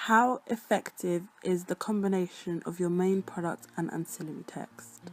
How effective is the combination of your main product and ancillary text?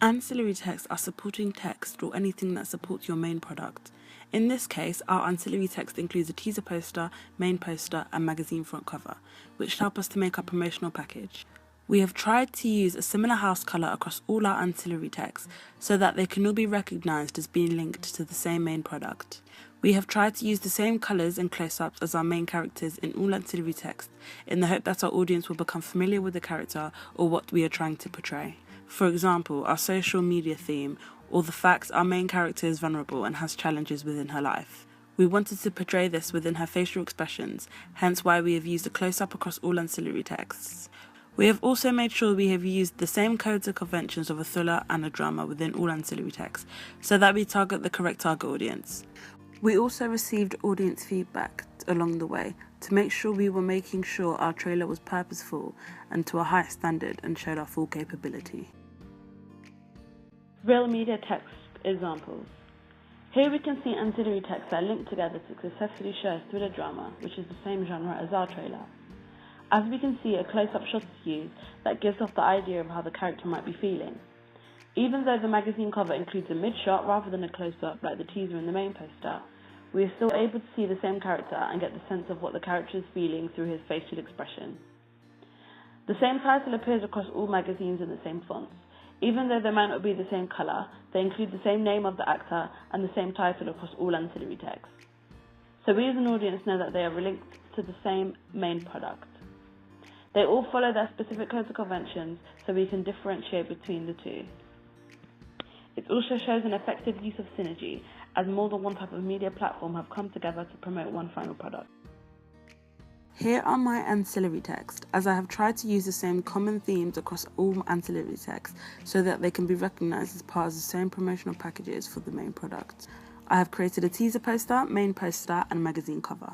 Ancillary text are supporting text or anything that supports your main product. In this case, our ancillary text includes a teaser poster, main poster, and magazine front cover, which help us to make our promotional package. We have tried to use a similar house colour across all our ancillary texts so that they can all be recognised as being linked to the same main product. We have tried to use the same colours and close-ups as our main characters in all ancillary text in the hope that our audience will become familiar with the character or what we are trying to portray. For example, our social media theme, or the fact our main character is vulnerable and has challenges within her life. We wanted to portray this within her facial expressions, hence why we have used a close-up across all ancillary texts. We have also made sure we have used the same codes and conventions of a thriller and a drama within all ancillary texts, so that we target the correct target audience. We also received audience feedback along the way to make sure we were making sure our trailer was purposeful and to a high standard and showed our full capability. Real media text examples. Here we can see ancillary texts that are linked together to successfully show a thriller drama, which is the same genre as our trailer. As we can see, a close-up shot is used that gives off the idea of how the character might be feeling. Even though the magazine cover includes a mid-shot rather than a close-up like the teaser in the main poster, we are still able to see the same character and get the sense of what the character is feeling through his facial expression. The same title appears across all magazines in the same fonts. Even though they might not be the same colour, they include the same name of the actor and the same title across all ancillary texts. So we as an audience know that they are linked to the same main product. They all follow their specific codes and conventions, so we can differentiate between the two. It also shows an effective use of synergy, as more than one type of media platform have come together to promote one final product. Here are my ancillary texts, as I have tried to use the same common themes across all ancillary texts so that they can be recognised as part of the same promotional packages for the main product. I have created a teaser poster, main poster, and magazine cover.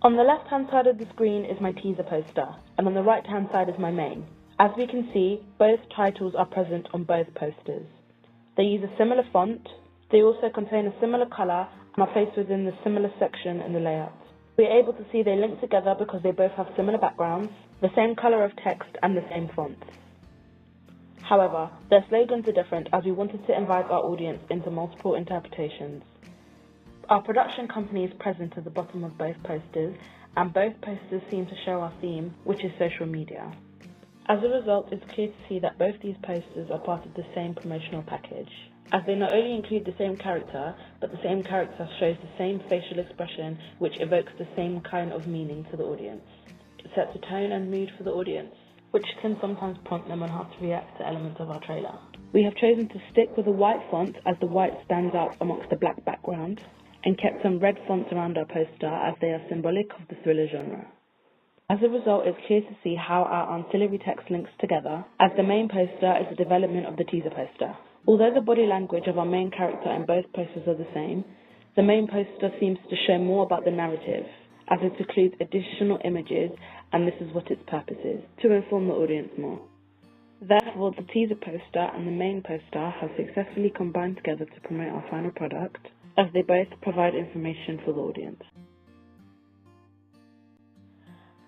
On the left-hand side of the screen is my teaser poster, and on the right-hand side is my main. As we can see, both titles are present on both posters. They use a similar font, they also contain a similar colour, and are placed within the similar section in the layout. We are able to see they link together because they both have similar backgrounds, the same colour of text, and the same fonts. However, their slogans are different as we wanted to invite our audience into multiple interpretations. Our production company is present at the bottom of both posters, and both posters seem to show our theme, which is social media. As a result, it's clear to see that both these posters are part of the same promotional package, as they not only include the same character, but the same character shows the same facial expression, which evokes the same kind of meaning to the audience. It sets a tone and mood for the audience, which can sometimes prompt them on how to react to elements of our trailer. We have chosen to stick with a white font as the white stands out amongst the black background, and kept some red fonts around our poster as they are symbolic of the thriller genre. As a result, it's clear to see how our ancillary text links together, as the main poster is a development of the teaser poster. Although the body language of our main character in both posters are the same, the main poster seems to show more about the narrative, as it includes additional images, and this is what its purpose is, to inform the audience more. Therefore, the teaser poster and the main poster have successfully combined together to promote our final product, as they both provide information for the audience.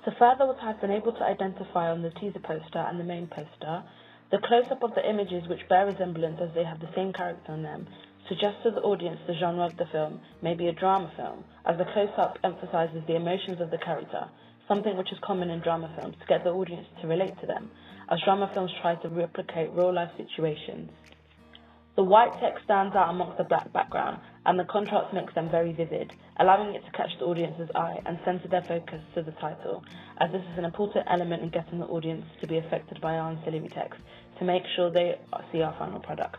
To further what I've been able to identify on the teaser poster and the main poster, the close-up of the images which bear resemblance as they have the same character in them suggests to the audience the genre of the film may be a drama film, as the close-up emphasises the emotions of the character, something which is common in drama films to get the audience to relate to them, as drama films try to replicate real-life situations. The white text stands out amongst the black background, and the contrast makes them very vivid, allowing it to catch the audience's eye and center their focus to the title, as this is an important element in getting the audience to be affected by our ancillary text to make sure they see our final product.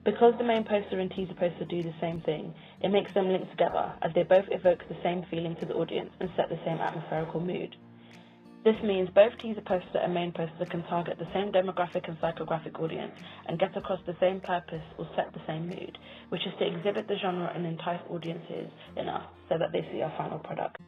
Because the main poster and teaser poster do the same thing, it makes them link together, as they both evoke the same feeling to the audience and set the same atmospherical mood. This means both teaser poster and main poster can target the same demographic and psychographic audience and get across the same purpose or set the same mood, which is to exhibit the genre and entice audiences enough so that they see our final product.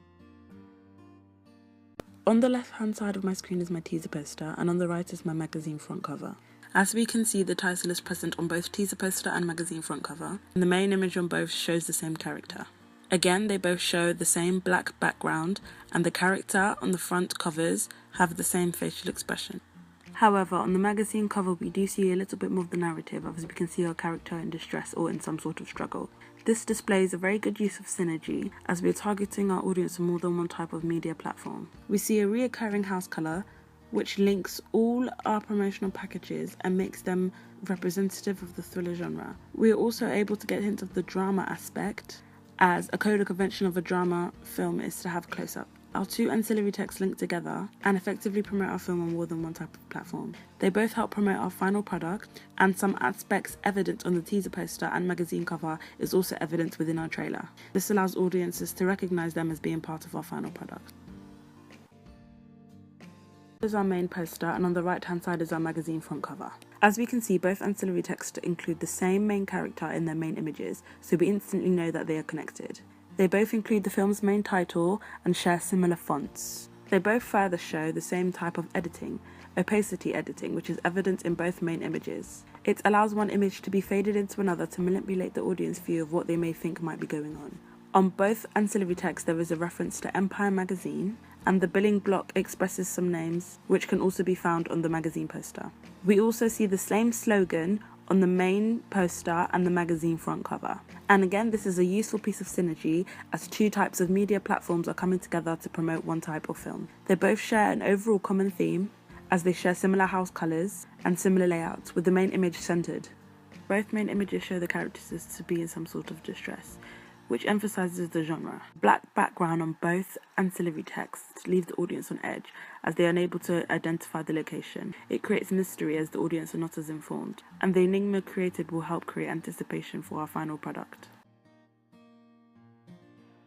On the left hand side of my screen is my teaser poster, and on the right is my magazine front cover. As we can see, the title is present on both teaser poster and magazine front cover, and the main image on both shows the same character. Again, they both show the same black background, and the character on the front covers have the same facial expression. However, on the magazine cover we do see a little bit more of the narrative, as we can see our character in distress or in some sort of struggle. This displays a very good use of synergy, as we are targeting our audience on more than one type of media platform. We see a reoccurring house colour, which links all our promotional packages and makes them representative of the thriller genre. We are also able to get hints of the drama aspect, as a code or convention of a drama film is to have close-up. Our two ancillary texts link together and effectively promote our film on more than one type of platform. They both help promote our final product, and some aspects evident on the teaser poster and magazine cover is also evident within our trailer. This allows audiences to recognise them as being part of our final product. This is our main poster, and on the right hand side is our magazine front cover. As we can see, both ancillary texts include the same main character in their main images, so we instantly know that they are connected. They both include the film's main title and share similar fonts. They both further show the same type of editing, opacity editing, which is evident in both main images. It allows one image to be faded into another to manipulate the audience view of what they may think might be going on. On both ancillary texts there is a reference to Empire magazine, and the billing block expresses some names which can also be found on the magazine poster. We also see the same slogan on the main poster and the magazine front cover. And again, this is a useful piece of synergy, as two types of media platforms are coming together to promote one type of film. They both share an overall common theme, as they share similar house colours and similar layouts, with the main image centred. Both main images show the characters to be in some sort of distress, which emphasises the genre. Black background on both ancillary texts leaves the audience on edge, as they are unable to identify the location. It creates mystery, as the audience are not as informed, and the enigma created will help create anticipation for our final product.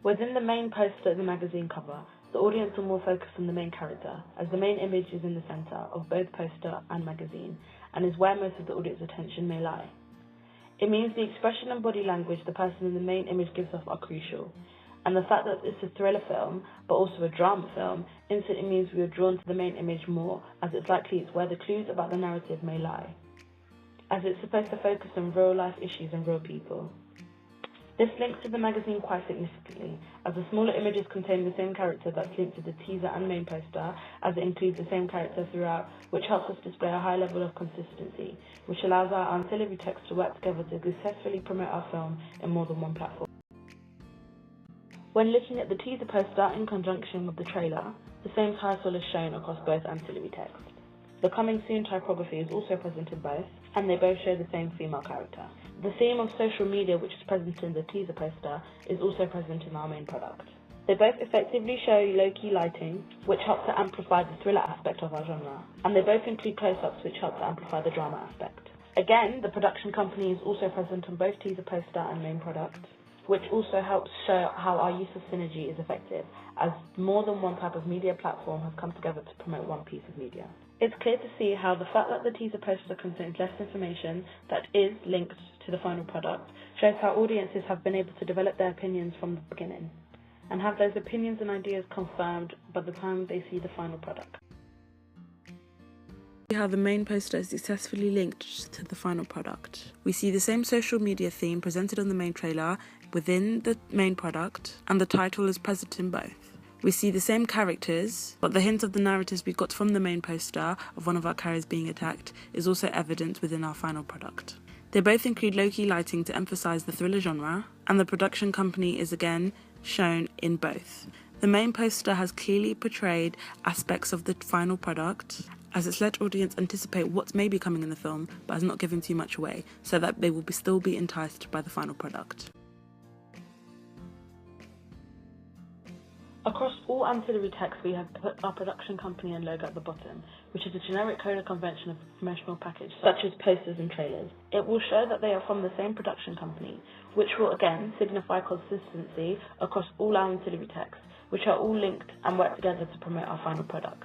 Within the main poster of the magazine cover, the audience will more focus on the main character, as the main image is in the centre of both poster and magazine, and is where most of the audience attention may lie. It means the expression and body language the person in the main image gives off are crucial, and the fact that it's a thriller film, but also a drama film, instantly means we are drawn to the main image more, as it's likely it's where the clues about the narrative may lie, as it's supposed to focus on real life issues and real people. This links to the magazine quite significantly, as the smaller images contain the same character that's linked to the teaser and main poster, as it includes the same character throughout, which helps us display a high level of consistency, which allows our ancillary text to work together to successfully promote our film in more than one platform. When looking at the teaser poster in conjunction with the trailer, the same title is shown across both ancillary texts. The coming soon typography is also present in both, and they both show the same female character. The theme of social media, which is present in the teaser poster, is also present in our main product. They both effectively show low-key lighting, which helps to amplify the thriller aspect of our genre, and they both include close-ups, which help to amplify the drama aspect. Again, the production company is also present on both teaser poster and main product, which also helps show how our use of synergy is effective, as more than one type of media platform has come together to promote one piece of media. It's clear to see how the fact that the teaser poster contains less information that is linked to the final product shows how audiences have been able to develop their opinions from the beginning, and have those opinions and ideas confirmed by the time they see the final product. See how the main poster is successfully linked to the final product. We see the same social media theme presented on the main trailer within the main product, and the title is present in both. We see the same characters, but the hint of the narratives we got from the main poster of one of our characters being attacked is also evident within our final product. They both include low-key lighting to emphasise the thriller genre, and the production company is again shown in both. The main poster has clearly portrayed aspects of the final product, as it's let audience anticipate what may be coming in the film, but has not given too much away, so that they will still be enticed by the final product. Across all ancillary text, we have put our production company and logo at the bottom, which is a generic code or convention of a promotional package, such as posters and trailers. It will show that they are from the same production company, which will again signify consistency across all our ancillary texts, which are all linked and work together to promote our final product.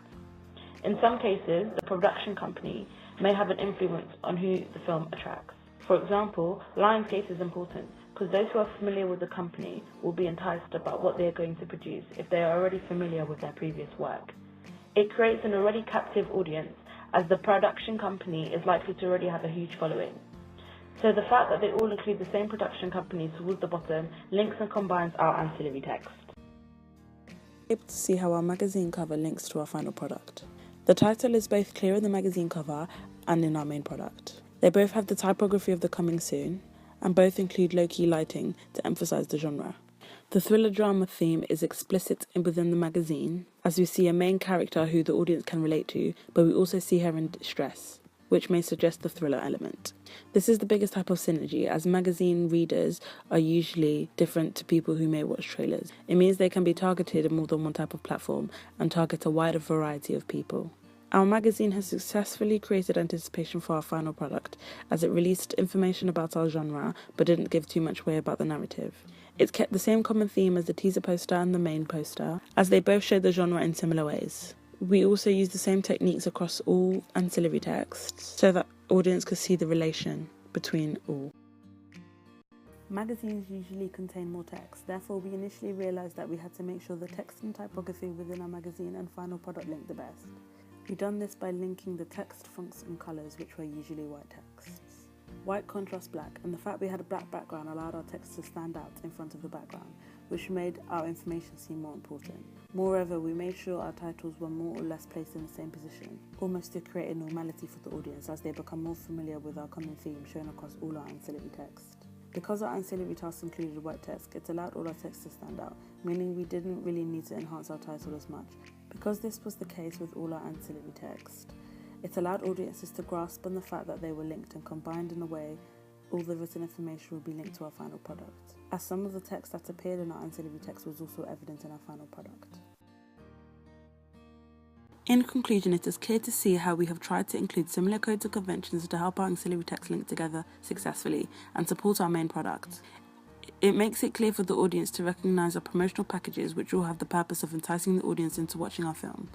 In some cases, the production company may have an influence on who the film attracts. For example, Lionsgate is important, because those who are familiar with the company will be enticed about what they are going to produce if they are already familiar with their previous work. It creates an already captive audience, as the production company is likely to already have a huge following. So the fact that they all include the same production company towards the bottom links and combines our ancillary text. Able to see how our magazine cover links to our final product. The title is both clear in the magazine cover and in our main product. They both have the typography of the coming soon, and both include low-key lighting to emphasize the genre. The thriller drama theme is explicit within the magazine, as we see a main character who the audience can relate to, but we also see her in distress, which may suggest the thriller element. This is the biggest type of synergy, as magazine readers are usually different to people who may watch trailers. It means they can be targeted in more than one type of platform and target a wider variety of people. Our magazine has successfully created anticipation for our final product, as it released information about our genre but didn't give too much away about the narrative. It kept the same common theme as the teaser poster and the main poster, as they both showed the genre in similar ways. We also used the same techniques across all ancillary texts so that audience could see the relation between all. Magazines usually contain more text, therefore we initially realised that we had to make sure the text and typography within our magazine and final product linked the best. We done this by linking the text fonts and colours, which were usually white texts. White contrasts black, and the fact we had a black background allowed our text to stand out in front of the background, which made our information seem more important. Moreover, we made sure our titles were more or less placed in the same position, almost to create a normality for the audience as they become more familiar with our common theme shown across all our ancillary text. Because our ancillary tasks included white text, it allowed all our text to stand out, meaning we didn't really need to enhance our title as much. Because this was the case with all our ancillary text, it allowed audiences to grasp on the fact that they were linked and combined in a way all the written information would be linked to our final product, as some of the text that appeared in our ancillary text was also evident in our final product. In conclusion, it is clear to see how we have tried to include similar codes and conventions to help our ancillary text link together successfully and support our main product. It makes it clear for the audience to recognise our promotional packages, which all have the purpose of enticing the audience into watching our film.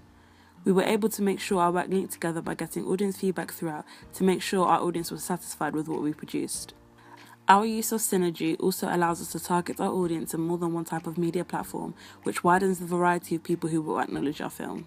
We were able to make sure our work linked together by getting audience feedback throughout to make sure our audience was satisfied with what we produced. Our use of synergy also allows us to target our audience in more than one type of media platform, which widens the variety of people who will acknowledge our film.